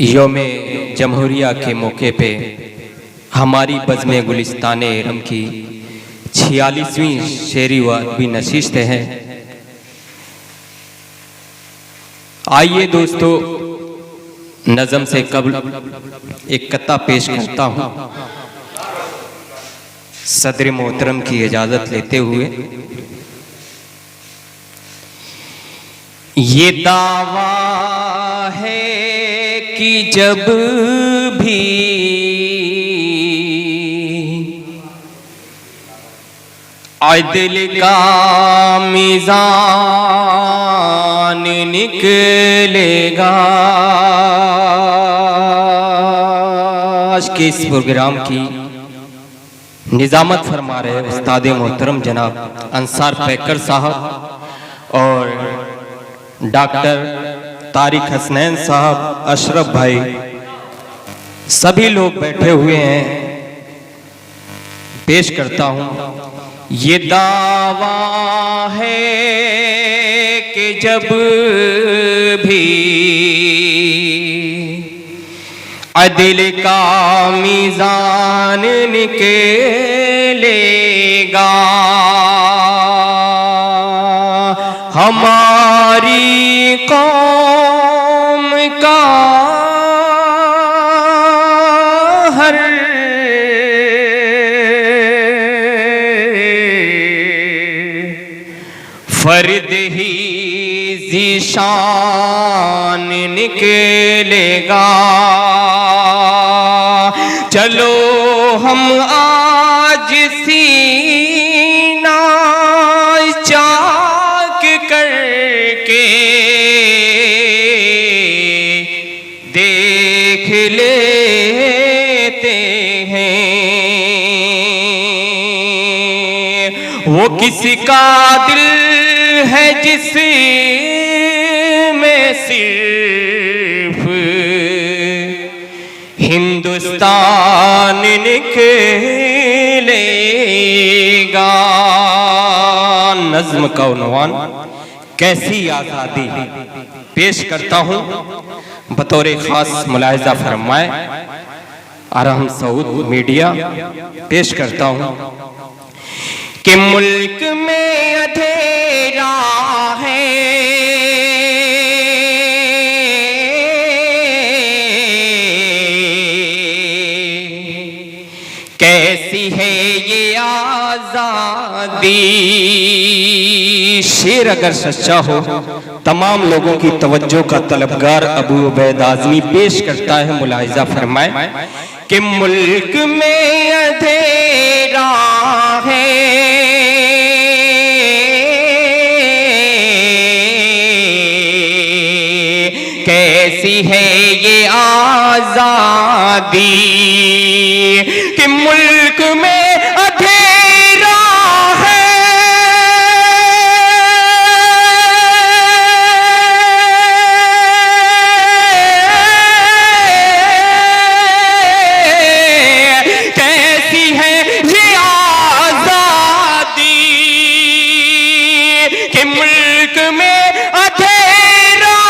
यौम जमहूरिया के मौके पे हमारी बज़्म गुलिस्तान इरम की 46वीं शेरी व अदबी नशिस्त है। आइए दोस्तों, नज़म से कबल एक कत्ता पेश करता हूँ सदर मोहतरम की इजाज़त लेते हुए। ये दावा है कि जब भी अदल का मीज़ान निकलेगा। आज के इस प्रोग्राम की निज़ामत फरमा रहे उस्ताद मोहतरम जनाब अंसार पैकर साहब और डॉक्टर तारिक हसनैन साहब, अशरफ भाई, सभी लोग बैठे हुए हैं। पेश करता हूँ। ये दावा है कि जब भी अदल का मीज़ान निकलेगा, हमारी कौम का हर फर्द ही ज़ीशान निकलेगा। चलो हम आज सीना चाक करके देख लेते हैं, वो किसका दिल है जिसमें सिर्फ हिंदुस्तान निकलेगा। नज़्म का उन्वान कैसी आज़ादी पेश करता हूँ बतौर खास मुलाहिज़ा फरमाए अरहम सऊद मीडिया। पेश करता हूँ कि मुल्क में अंधेरा है, कैसी है ये आज़ादी। शेर अगर सच्चा हो तमाम लोगों की तवज्जो का तलबगार अबू उबैद आज़मी पेश करता है। मुलाहिज़ा फरमाए कि मुल्क में अंधेरा है, कैसी है ये आज़ादी कि मुल्क में अंधेरा है, कैसी है ये आज़ादी कि मुल्क में अंधेरा है,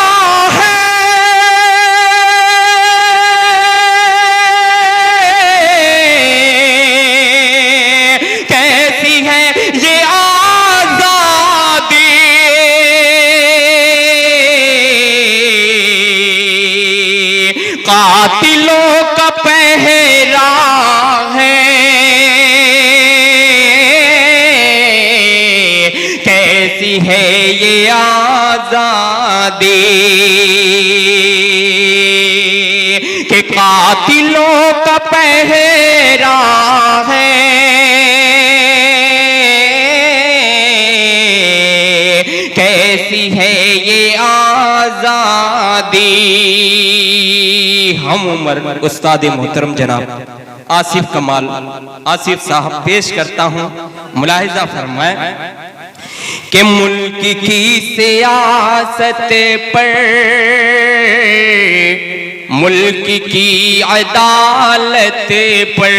कातिलों का पहरा है, कैसी है ये आज़ादी कि कातिलों का पहरा है, कैसी है ये आज़ादी। हम उमर उस्ताद मोहतरम जनाब आसिफ कमाल आसिफ साहब पेश करता हूँ। मुलाहिज़ा फरमाए कि मुल्क की सियासत पर, मुल्क की अदालत पर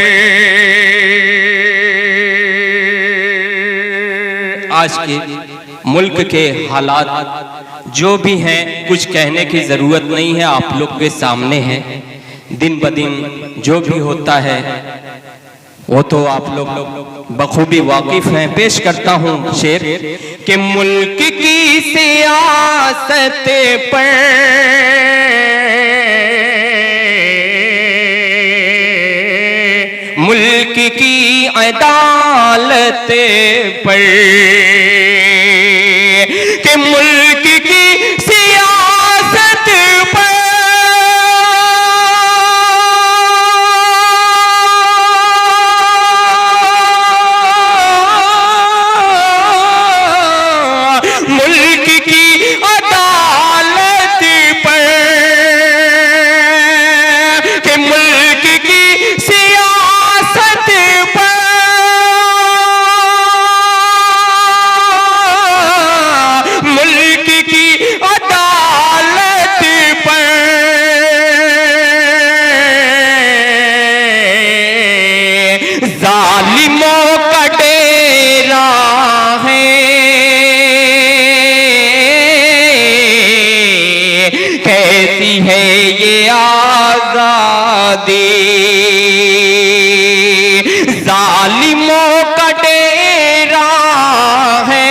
आज के मुल्क के हालात जो भी हैं कुछ कहने की जरूरत नहीं है, आप लोग के सामने है। दिन ब दिन जो भी होता है वो तो आप लोग बखूबी वाकिफ हैं। पेश करता हूँ शेर कि मुल्क की सियासत पर मुल्क की अदालत पर कि मुल्क की सियासत पर मुल्क की अदालत पर कि मुल्क की सियासत पर मुल्क की अदालत पर जालिमों का डेरा है। कैसी है ये आजादी, जालिमों का डेरा है।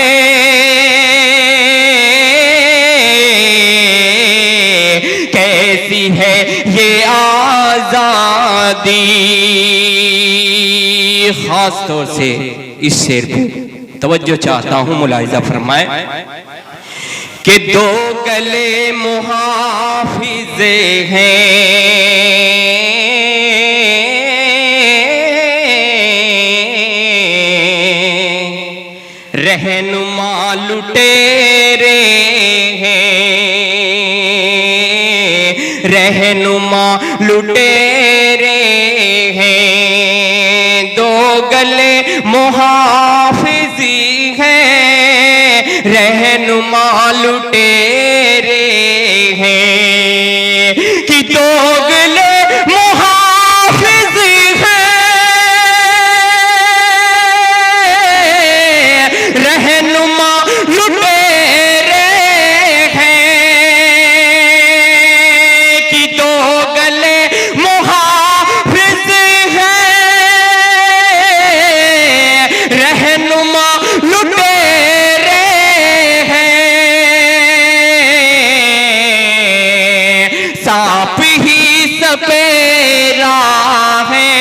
कैसी है ये आजादी। खास तौर से इस शेर पे तवज्जो चाहता हूं, मुलाहिजा फरमाए कि दो गले मुहाफिज़े हैं, रहनुमा लुटेरे हैं, रहनुमा लुटेरे हैं। दो गले मुहाफिज़ी हैं, रहनुमा लुटेरे हैं कि दो गले मुहाफिज़ हैं, रहनुमा लुटेरे हैं कि दो गले मुहाफिज़ हैं, रहनुमा लुटेरे हैं। सांप ही सपेरा है,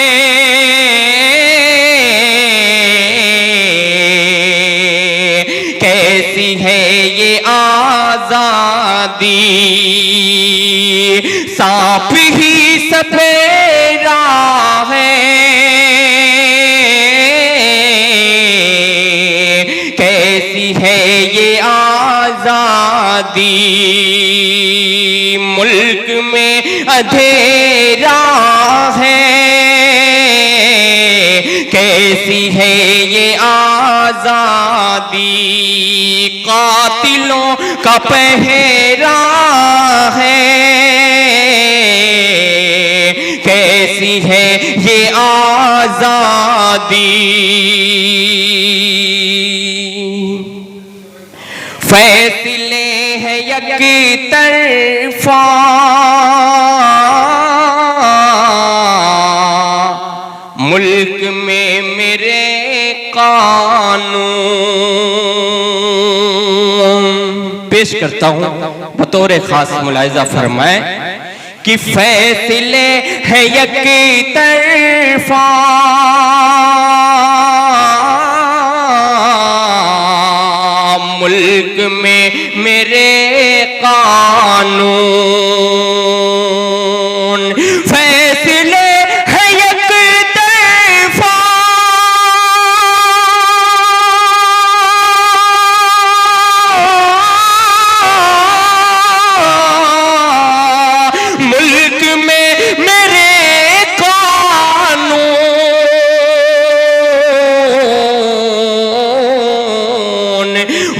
कैसी है ये आजादी। सांप ही सपेरा है, कैसी है ये आजादी। मुल्क में अंधेरा है, कैसी है ये आजादी। कातिलों का पहरा है, कैसी है ये आजादी। फैसले हैं एक तरफा, मुल्क में मेरे कानून। पेश करता हूं बतौर खास, मुलाहिजा फरमाए कि फैसले हैं एक तरफा, मुल्क में मेरे कानून। फैसले हैं एक तरफा, मुल्क में मेरे कानून।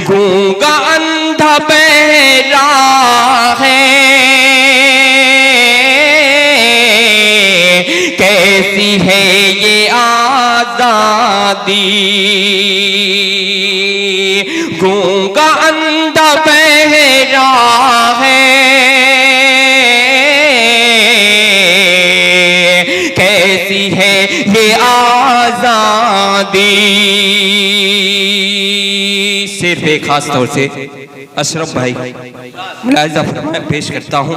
गूंगा अंधा बहरा है, कैसी है ये आजादी। गूंगा अंधा बहरा है, शेर पे खास तौर से अशरफ भाई मुलाहिजा फरमाए पेश करता हूँ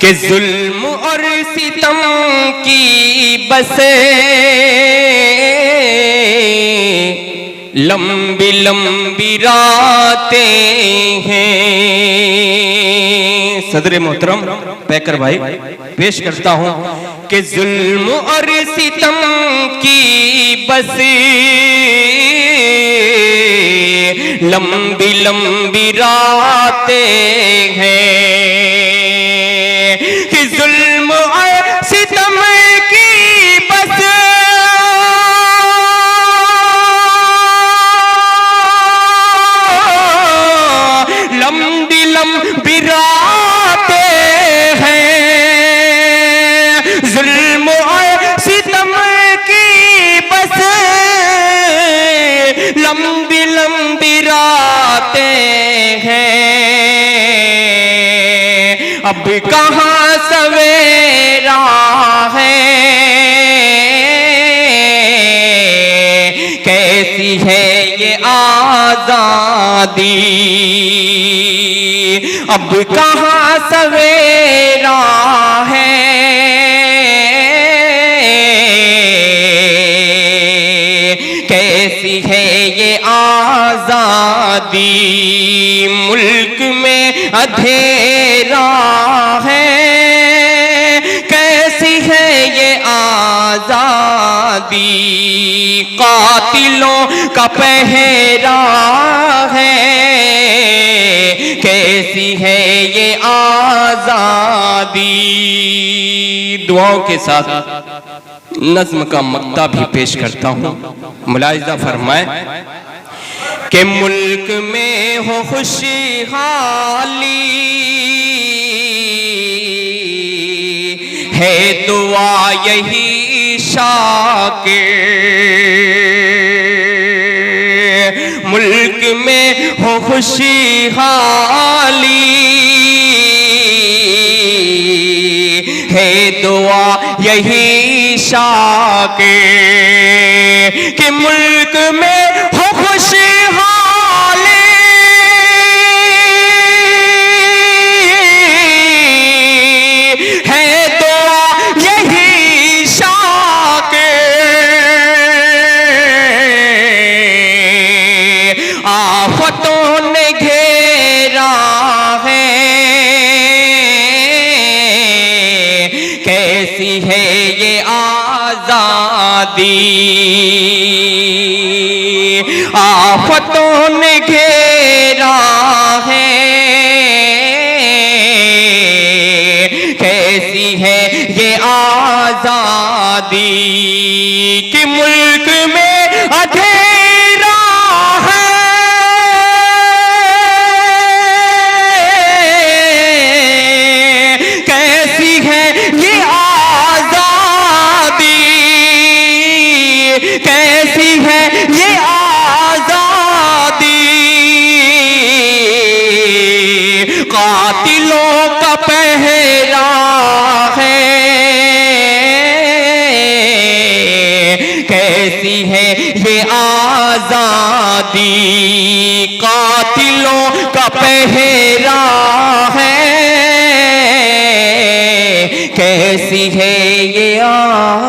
कि जुल्म और सितम की बसे लंबी लंबी रातें हैं। सदर मोहतरम पैकर भाई पेश करता हूँ कि जुल्म और सितम की बस लंबी लंबी रातें हैं कि जुल्म और सितम की बस लंबी लंबी रातें हैं। जुल्म और सितम की बस लंबी लंबी रातें हैं। अब कहाँ सवेरा है, कैसी है ये आजादी। अब कहाँ सवेरा है, कैसी है ये आजादी। मुल्क में अंधेरा है, कैसी है ये आजादी। कातिलों का पहरा है, कैसी है ये आजादी। दुआओं के साथ नज्म का मक्ता भी पेश करता हूँ। मुलाहिजा फरमाए कि मुल्क में हो खुशहाली है दुआ यही शाकिर। मुल्क में हो खुशहाली है दुआ यही शाकिर कि मुल्क में हो खुशहाली है दुआ यही शाकिर। आफतों ने घेरा है, कैसी है ये आजादी। आफतों ने घेरा है, कैसी है ये आजादी। कि मुल्क में अंधेरा है, कैसी है ये आजादी। कैसी है ये आजादी। कातिलों का पहरा है, कैसी है ये आजादी। कातिलों का पहरा है, कैसी है ये आजादी।